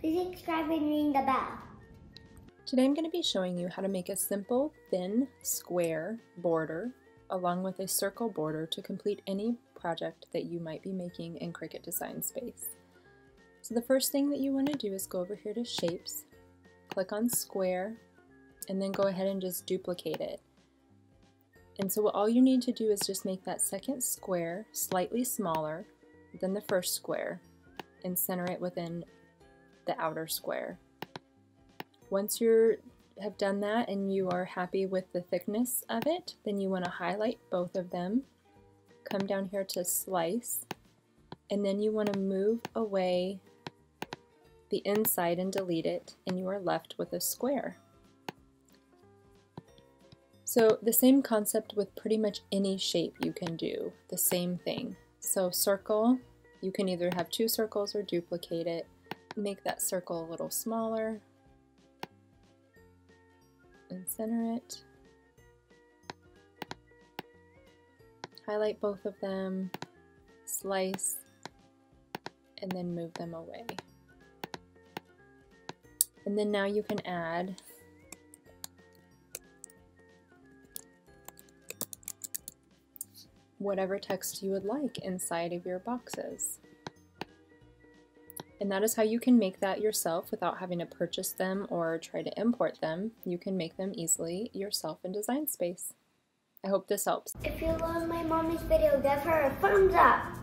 Please subscribe and ring the bell. Today I'm going to be showing you how to make a simple, thin, square border along with a circle border to complete any project that you might be making in Cricut Design Space. So the first thing that you want to do is go over here to Shapes, click on Square, and then go ahead and just duplicate it. And so all you need to do is just make that second square slightly smaller than the first square and center it within the outer square. Once you have done that and you are happy with the thickness of it, then you want to highlight both of them, come down here to Slice, and then you want to move away the inside and delete it, and you are left with a square. So the same concept with pretty much any shape you can do, the same thing. So circle, you can either have two circles or duplicate it. Make that circle a little smaller and center it. Highlight both of them, slice, and then move them away. And then now you can add whatever text you would like inside of your boxes. And that is how you can make that yourself without having to purchase them or try to import them. You can make them easily yourself in Design Space. I hope this helps. If you love my mommy's video, give her a thumbs up.